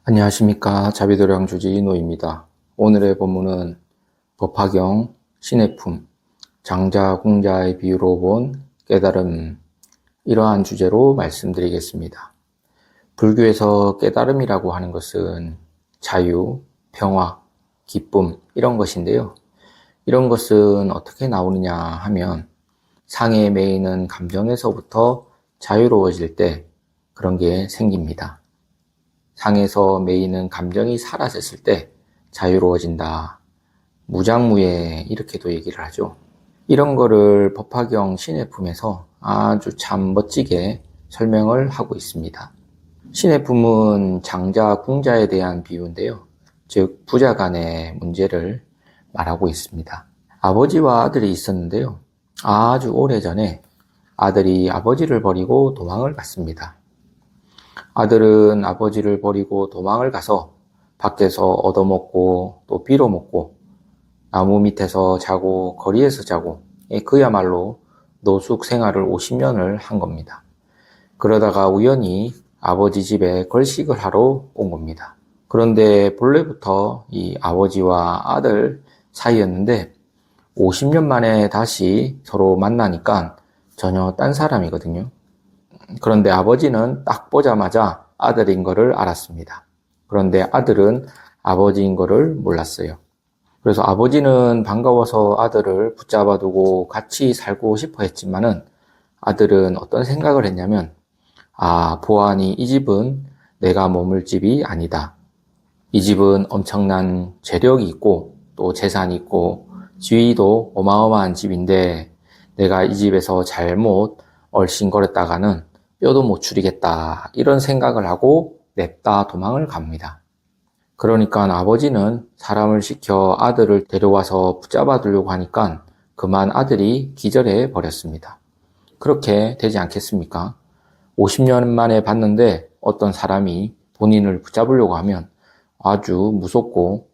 안녕하십니까. 자비도량 주지 이노입니다. 오늘의 본문은 법화경 신의 품, 장자 궁자의 비유로 본 깨달음, 이러한 주제로 말씀드리겠습니다. 불교에서 깨달음이라고 하는 것은 자유, 평화, 기쁨 이런 것인데요. 이런 것은 어떻게 나오느냐 하면 상에 매이는 감정에서부터 자유로워질 때 그런 게 생깁니다. 상에서 매이는 감정이 사라졌을 때 자유로워진다. 무장무예 이렇게도 얘기를 하죠. 이런 거를 법화경 신의 품에서 아주 참 멋지게 설명을 하고 있습니다. 신의 품은 장자 궁자에 대한 비유인데요. 즉 부자 간의 문제를 말하고 있습니다. 아버지와 아들이 있었는데요. 아주 오래전에 아들이 아버지를 버리고 도망을 갔습니다. 아들은 아버지를 버리고 도망을 가서 밖에서 얻어먹고 또 빌어먹고 나무 밑에서 자고 거리에서 자고 그야말로 노숙 생활을 50년을 한 겁니다. 그러다가 우연히 아버지 집에 걸식을 하러 온 겁니다. 그런데 본래부터 이 아버지와 아들 사이였는데 50년 만에 다시 서로 만나니까 전혀 딴 사람이거든요. 그런데 아버지는 딱 보자마자 아들인 거를 알았습니다. 그런데 아들은 아버지인 거를 몰랐어요. 그래서 아버지는 반가워서 아들을 붙잡아 두고 같이 살고 싶어 했지만은 아들은 어떤 생각을 했냐면, 보아하니 이 집은 내가 머물 집이 아니다. 이 집은 엄청난 재력이 있고 또 재산이 있고 지위도 어마어마한 집인데 내가 이 집에서 잘못 얼씬거렸다가는 뼈도 못 추리겠다 이런 생각을 하고 냅다 도망을 갑니다. 그러니까 아버지는 사람을 시켜 아들을 데려와서 붙잡아 두려고 하니까 그만 아들이 기절해 버렸습니다. 그렇게 되지 않겠습니까? 50년 만에 봤는데 어떤 사람이 본인을 붙잡으려고 하면 아주 무섭고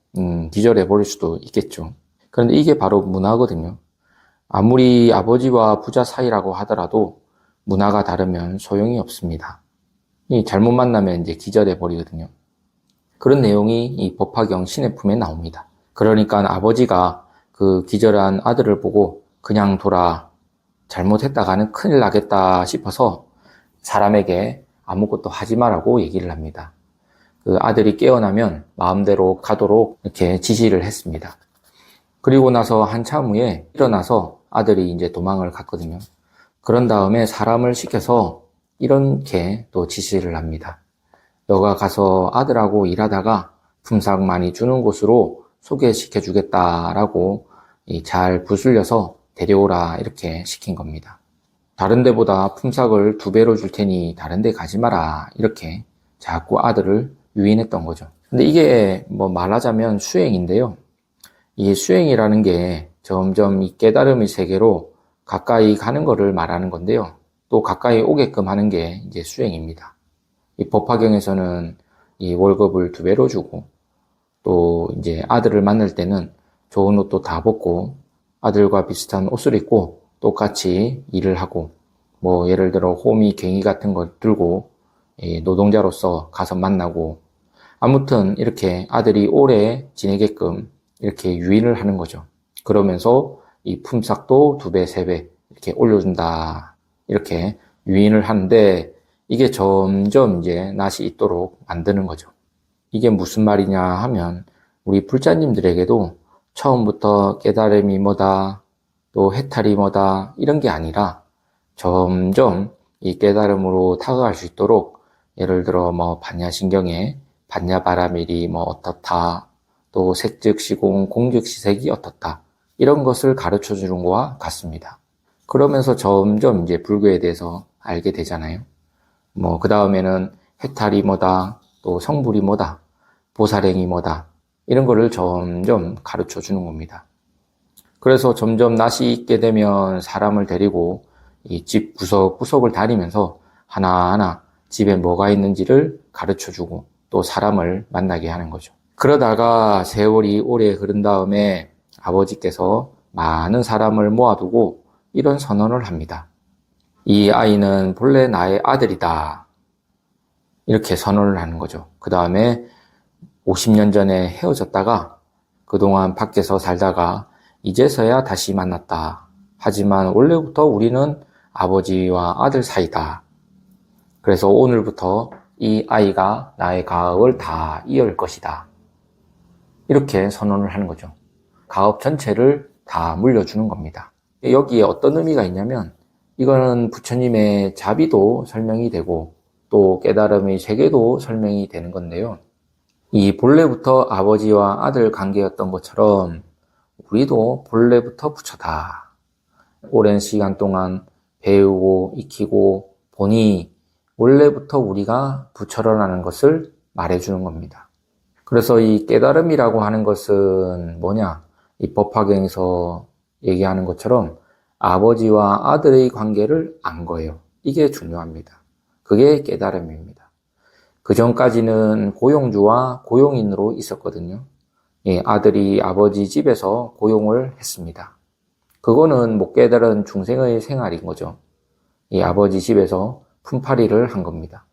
기절해 버릴 수도 있겠죠. 그런데 이게 바로 문화거든요. 아무리 아버지와 부자 사이라고 하더라도 문화가 다르면 소용이 없습니다. 잘못 만나면 이제 기절해 버리거든요. 그런 내용이 이 법화경 신의 품에 나옵니다. 그러니까 아버지가 그 기절한 아들을 보고 그냥 둬라, 잘못했다가는 큰일 나겠다 싶어서 사람에게 아무것도 하지 말라고 얘기를 합니다. 그 아들이 깨어나면 마음대로 가도록 이렇게 지시를 했습니다. 그리고 나서 한참 후에 일어나서 아들이 이제 도망을 갔거든요. 그런 다음에 사람을 시켜서 이렇게 또 지시를 합니다. 너가 가서 아들하고 일하다가 품삯 많이 주는 곳으로 소개시켜 주겠다라고 잘 부술려서 데려오라 이렇게 시킨 겁니다. 다른 데보다 품삯을 2배로 줄 테니 다른 데 가지 마라 이렇게 자꾸 아들을 유인했던 거죠. 근데 이게 뭐 말하자면 수행인데요. 이 수행이라는 게 점점 이 깨달음의 세계로 가까이 가는 것을 말하는 건데요. 또 가까이 오게끔 하는 게 이제 수행입니다. 이 법화경에서는 이 월급을 2배로 주고 또 이제 아들을 만날 때는 좋은 옷도 다 벗고 아들과 비슷한 옷을 입고 똑같이 일을 하고 뭐 예를 들어 호미, 괭이 같은 거 들고 노동자로서 가서 만나고 아무튼 이렇게 아들이 오래 지내게끔 이렇게 유인을 하는 거죠. 그러면서 이 품삯도 2배, 3배 이렇게 올려준다. 이렇게 유인을 하는데 이게 점점 이제 낯이 있도록 만드는 거죠. 이게 무슨 말이냐 하면 우리 불자님들에게도 처음부터 깨달음이 뭐다, 또 해탈이 뭐다 이런 게 아니라 점점 이 깨달음으로 다가갈 수 있도록 예를 들어 뭐 반야신경에 반야바라밀이 뭐 어떻다, 또 색즉시공, 공즉시색이 어떻다 이런 것을 가르쳐 주는 것과 같습니다. 그러면서 점점 이제 불교에 대해서 알게 되잖아요. 뭐 그 다음에는 해탈이 뭐다, 또 성불이 뭐다, 보살행이 뭐다 이런 거를 점점 가르쳐 주는 겁니다. 그래서 점점 낯이 있게 되면 사람을 데리고 이 집 구석구석을 다니면서 하나하나 집에 뭐가 있는지를 가르쳐 주고 또 사람을 만나게 하는 거죠. 그러다가 세월이 오래 흐른 다음에 아버지께서 많은 사람을 모아두고 이런 선언을 합니다. 이 아이는 본래 나의 아들이다. 이렇게 선언을 하는 거죠. 그 다음에 50년 전에 헤어졌다가 그동안 밖에서 살다가 이제서야 다시 만났다. 하지만 원래부터 우리는 아버지와 아들 사이다. 그래서 오늘부터 이 아이가 나의 가업을 다 이을 것이다. 이렇게 선언을 하는 거죠. 가업 전체를 다 물려주는 겁니다. 여기에 어떤 의미가 있냐면 이거는 부처님의 자비도 설명이 되고 또 깨달음의 세계도 설명이 되는 건데요. 이 본래부터 아버지와 아들 관계였던 것처럼 우리도 본래부터 부처다. 오랜 시간 동안 배우고 익히고 보니 원래부터 우리가 부처라는 것을 말해주는 겁니다. 그래서 이 깨달음이라고 하는 것은 뭐냐? 이 법화경에서 얘기하는 것처럼 아버지와 아들의 관계를 안 거예요. 이게 중요합니다. 그게 깨달음입니다. 그 전까지는 고용주와 고용인으로 있었거든요. 예, 아들이 아버지 집에서 고용을 했습니다. 그거는 못 깨달은 중생의 생활인 거죠. 이 아버지 집에서 품팔이를 한 겁니다.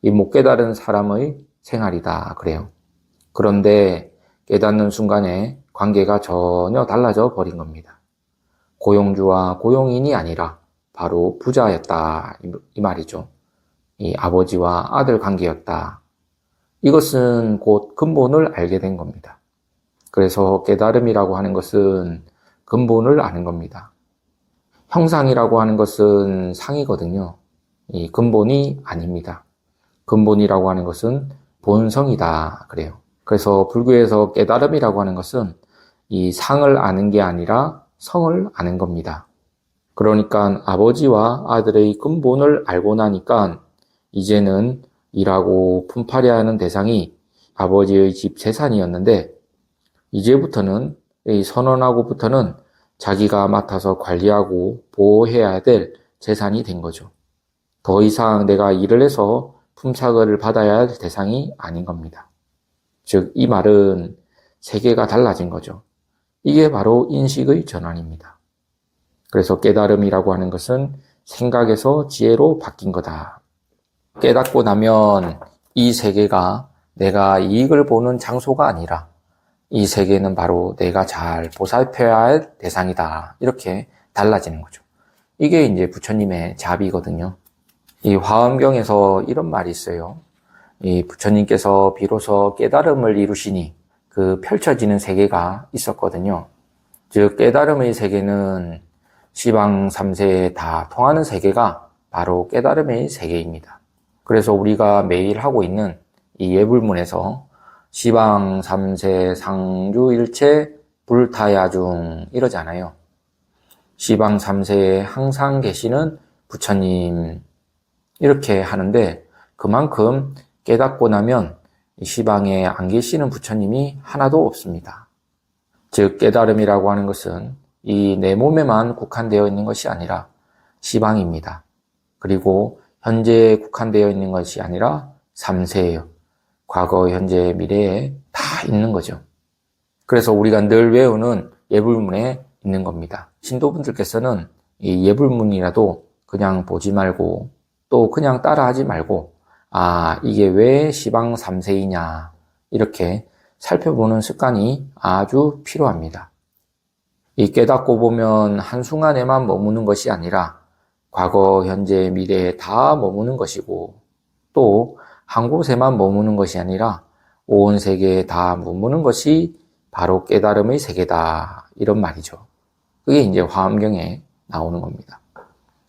이 못 깨달은 사람의 생활이다 그래요. 그런데 깨닫는 순간에 관계가 전혀 달라져 버린 겁니다. 고용주와 고용인이 아니라 바로 부자였다 이 말이죠. 이 아버지와 아들 관계였다. 이것은 곧 근본을 알게 된 겁니다. 그래서 깨달음이라고 하는 것은 근본을 아는 겁니다. 형상이라고 하는 것은 상이거든요. 이 근본이 아닙니다. 근본이라고 하는 것은 본성이다 그래요. 그래서 불교에서 깨달음이라고 하는 것은 이 상을 아는 게 아니라 성을 아는 겁니다. 그러니까 아버지와 아들의 근본을 알고 나니까 이제는 일하고 품팔이야 하는 대상이 아버지의 집 재산이었는데 이제부터는 이 선언하고부터는 자기가 맡아서 관리하고 보호해야 될 재산이 된 거죠. 더 이상 내가 일을 해서 품삯을 받아야 할 대상이 아닌 겁니다. 즉, 이 말은 세계가 달라진 거죠. 이게 바로 인식의 전환입니다. 그래서 깨달음이라고 하는 것은 생각에서 지혜로 바뀐 거다. 깨닫고 나면 이 세계가 내가 이익을 보는 장소가 아니라 이 세계는 바로 내가 잘 보살펴야 할 대상이다. 이렇게 달라지는 거죠. 이게 이제 부처님의 자비거든요. 이 화엄경에서 이런 말이 있어요. 이 부처님께서 비로소 깨달음을 이루시니 그 펼쳐지는 세계가 있었거든요. 즉 깨달음의 세계는 시방 3세에 다 통하는 세계가 바로 깨달음의 세계입니다. 그래서 우리가 매일 하고 있는 이 예불문에서 시방 3세 상주일체 불타야중 이러잖아요. 시방 3세에 항상 계시는 부처님 이렇게 하는데 그만큼 깨닫고 나면 시방에 안 계시는 부처님이 하나도 없습니다. 즉 깨달음이라고 하는 것은 이 내 몸에만 국한되어 있는 것이 아니라 시방입니다. 그리고 현재에 국한되어 있는 것이 아니라 3세예요. 과거, 현재, 미래에 다 있는 거죠. 그래서 우리가 늘 외우는 예불문에 있는 겁니다. 신도분들께서는 이 예불문이라도 그냥 보지 말고 또 그냥 따라하지 말고 이게 왜 시방 3세이냐 이렇게 살펴보는 습관이 아주 필요합니다. 이 깨닫고 보면 한순간에만 머무는 것이 아니라 과거, 현재, 미래에 다 머무는 것이고 또 한 곳에만 머무는 것이 아니라 온 세계에 다 머무는 것이 바로 깨달음의 세계다 이런 말이죠. 그게 이제 화엄경에 나오는 겁니다.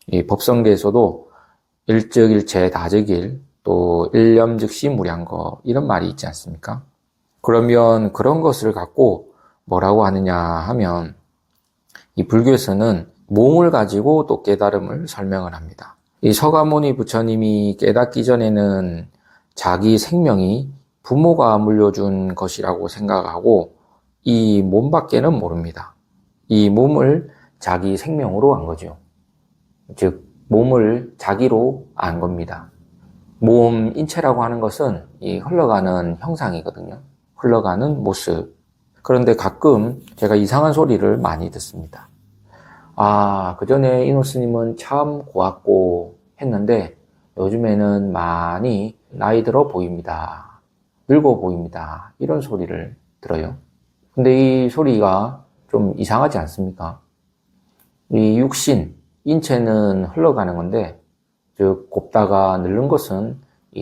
이 법성계에서도 일즉일체 다즉일 또 일념즉시 무량거 이런 말이 있지 않습니까? 그러면 그런 것을 갖고 뭐라고 하느냐 하면 이 불교에서는 몸을 가지고 또 깨달음을 설명을 합니다. 이 서가모니 부처님이 깨닫기 전에는 자기 생명이 부모가 물려준 것이라고 생각하고 이 몸밖에는 모릅니다. 이 몸을 자기 생명으로 안 거죠. 즉 몸을 자기로 안 겁니다. 몸, 인체라고 하는 것은 이 흘러가는 형상이거든요. 흘러가는 모습. 그런데 가끔 제가 이상한 소리를 많이 듣습니다. 그 전에 인호 스님은 참 고왔고 했는데 요즘에는 많이 나이 들어 보입니다. 늙어 보입니다. 이런 소리를 들어요. 근데 이 소리가 좀 이상하지 않습니까? 이 육신, 인체는 흘러가는 건데, 즉 곱다가 늙는 것은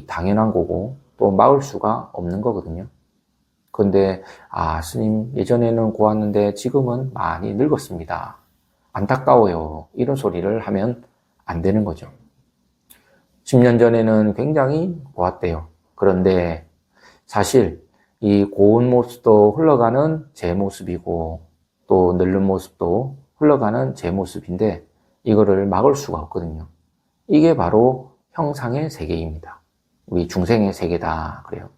당연한 거고 또 막을 수가 없는 거거든요. 그런데 스님 예전에는 고왔는데 지금은 많이 늙었습니다. 안타까워요. 이런 소리를 하면 안 되는 거죠. 10년 전에는 굉장히 고왔대요. 그런데 사실 이 고운 모습도 흘러가는 제 모습이고 또 늙는 모습도 흘러가는 제 모습인데 이거를 막을 수가 없거든요. 이게 바로 형상의 세계입니다. 우리 중생의 세계다 그래요.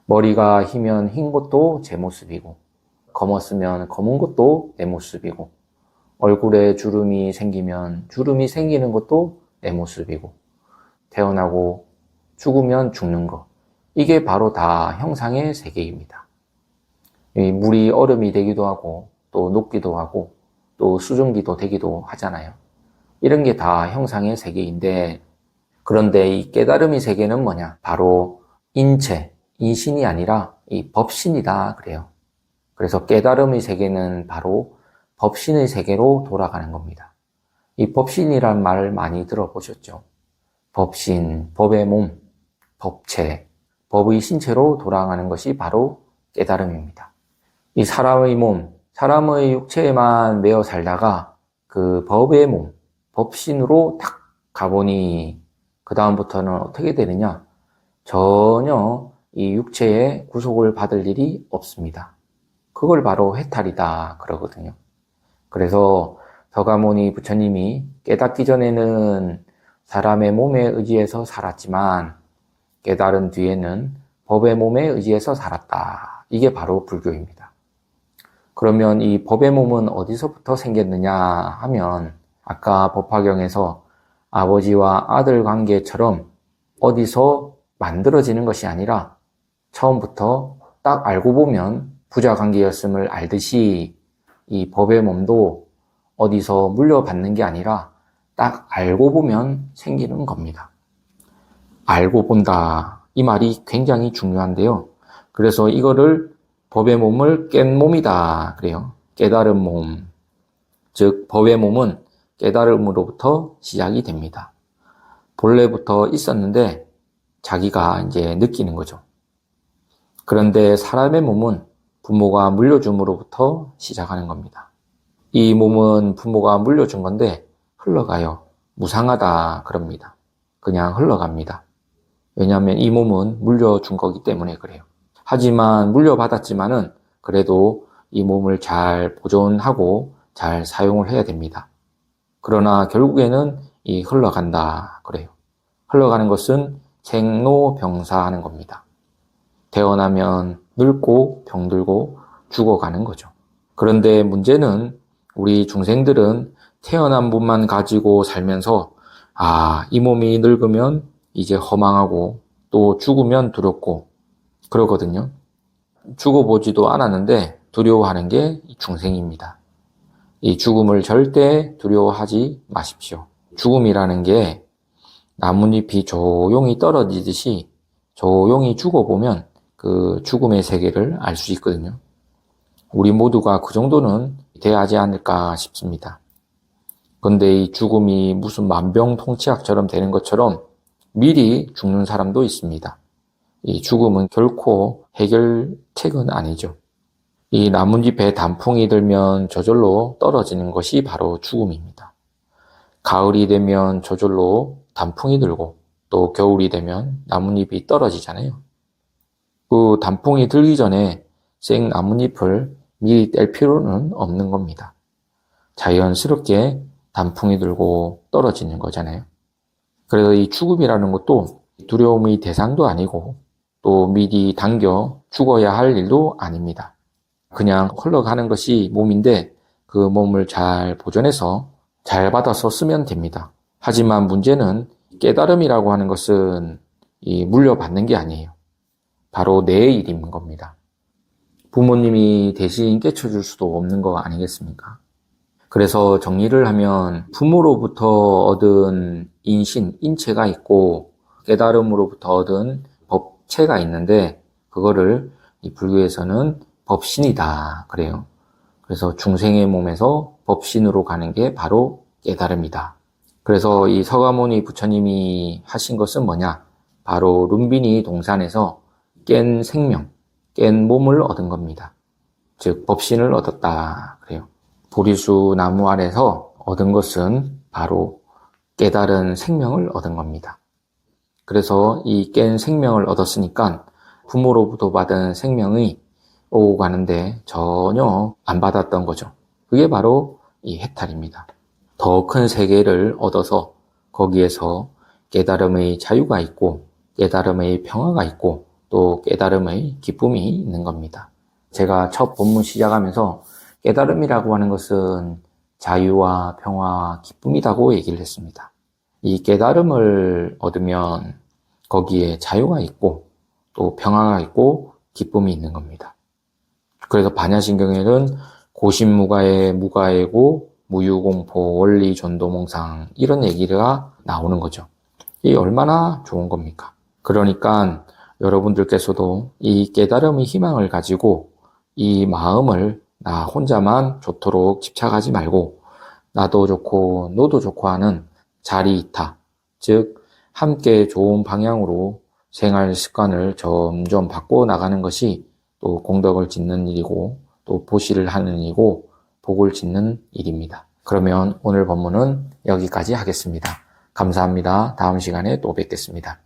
머리가 희면 흰 것도 제 모습이고 검었으면 검은 것도 내 모습이고 얼굴에 주름이 생기면 주름이 생기는 것도 내 모습이고 태어나고 죽으면 죽는 것 이게 바로 다 형상의 세계입니다. 물이 얼음이 되기도 하고 또 녹기도 하고 또 수증기도 되기도 하잖아요. 이런 게 다 형상의 세계인데 그런데 이 깨달음의 세계는 뭐냐? 바로 인체, 인신이 아니라 이 법신이다 그래요. 그래서 깨달음의 세계는 바로 법신의 세계로 돌아가는 겁니다. 이 법신이란 말 많이 들어보셨죠? 법신, 법의 몸, 법체, 법의 신체로 돌아가는 것이 바로 깨달음입니다. 이 사람의 몸, 사람의 육체에만 매여 살다가 그 법의 몸, 법신으로 탁 가보니 그 다음부터는 어떻게 되느냐? 전혀 이 육체의 구속을 받을 일이 없습니다. 그걸 바로 해탈이다 그러거든요. 그래서 서가모니 부처님이 깨닫기 전에는 사람의 몸에 의지해서 살았지만 깨달은 뒤에는 법의 몸에 의지해서 살았다. 이게 바로 불교입니다. 그러면 이 법의 몸은 어디서부터 생겼느냐 하면 아까 법화경에서 아버지와 아들 관계처럼 어디서 만들어지는 것이 아니라 처음부터 딱 알고 보면 부자 관계였음을 알듯이 이 법의 몸도 어디서 물려받는 게 아니라 딱 알고 보면 생기는 겁니다. 알고 본다. 이 말이 굉장히 중요한데요. 그래서 이거를 법의 몸을 깬 몸이다. 그래요. 깨달은 몸. 즉 법의 몸은 깨달음으로부터 시작이 됩니다. 본래부터 있었는데 자기가 이제 느끼는 거죠. 그런데 사람의 몸은 부모가 물려줌으로부터 시작하는 겁니다. 이 몸은 부모가 물려준 건데 흘러가요. 무상하다 그럽니다. 그냥 흘러갑니다. 왜냐하면 이 몸은 물려준 거기 때문에 그래요. 하지만 물려받았지만은 그래도 이 몸을 잘 보존하고 잘 사용을 해야 됩니다. 그러나 결국에는 이 흘러간다 그래요. 흘러가는 것은 생로병사하는 겁니다. 태어나면 늙고 병들고 죽어가는 거죠. 그런데 문제는 우리 중생들은 태어난 몸만 가지고 살면서 이 몸이 늙으면 이제 허망하고 또 죽으면 두렵고 그러거든요. 죽어보지도 않았는데 두려워하는 게 중생입니다. 이 죽음을 절대 두려워하지 마십시오. 죽음이라는 게 나뭇잎이 조용히 떨어지듯이 조용히 죽어보면 그 죽음의 세계를 알 수 있거든요. 우리 모두가 그 정도는 돼야 하지 않을까 싶습니다. 그런데 이 죽음이 무슨 만병통치약처럼 되는 것처럼 미리 죽는 사람도 있습니다. 이 죽음은 결코 해결책은 아니죠. 이 나뭇잎에 단풍이 들면 저절로 떨어지는 것이 바로 죽음입니다. 가을이 되면 저절로 단풍이 들고 또 겨울이 되면 나뭇잎이 떨어지잖아요. 그 단풍이 들기 전에 생 나뭇잎을 미리 뗄 필요는 없는 겁니다. 자연스럽게 단풍이 들고 떨어지는 거잖아요. 그래서 이 죽음이라는 것도 두려움의 대상도 아니고 또 미리 당겨 죽어야 할 일도 아닙니다. 그냥 흘러가는 것이 몸인데 그 몸을 잘 보존해서 잘 받아서 쓰면 됩니다. 하지만 문제는 깨달음이라고 하는 것은 이 물려받는 게 아니에요. 바로 내 일인 겁니다. 부모님이 대신 깨쳐줄 수도 없는 거 아니겠습니까? 그래서 정리를 하면 부모로부터 얻은 인신, 인체가 있고 깨달음으로부터 얻은 법체가 있는데 그거를 이 불교에서는 법신이다 그래요. 그래서 중생의 몸에서 법신으로 가는 게 바로 깨달음이다. 그래서 이 서가모니 부처님이 하신 것은 뭐냐? 바로 룸비니 동산에서 깬 생명, 깬 몸을 얻은 겁니다. 즉 법신을 얻었다 그래요. 보리수 나무 아래서 얻은 것은 바로 깨달은 생명을 얻은 겁니다. 그래서 이 깬 생명을 얻었으니까 부모로부터 받은 생명이 오고 가는데 전혀 안 받았던 거죠. 그게 바로 이 해탈입니다. 더 큰 세계를 얻어서 거기에서 깨달음의 자유가 있고 깨달음의 평화가 있고 또 깨달음의 기쁨이 있는 겁니다. 제가 첫 본문 시작하면서 깨달음이라고 하는 것은 자유와 평화와 기쁨이라고 얘기를 했습니다. 이 깨달음을 얻으면 거기에 자유가 있고 또 평화가 있고 기쁨이 있는 겁니다. 그래서 반야신경에는 고심무가의 무가해고 무유공포 원리전도몽상 이런 얘기가 나오는 거죠. 이게 얼마나 좋은 겁니까? 그러니까 여러분들께서도 이 깨달음의 희망을 가지고 이 마음을 나 혼자만 좋도록 집착하지 말고 나도 좋고 너도 좋고 하는 자리이타, 즉 함께 좋은 방향으로 생활 습관을 점점 바꿔 나가는 것이 또 공덕을 짓는 일이고 또 보시를 하는 일이고 복을 짓는 일입니다. 그러면 오늘 본문은 여기까지 하겠습니다. 감사합니다. 다음 시간에 또 뵙겠습니다.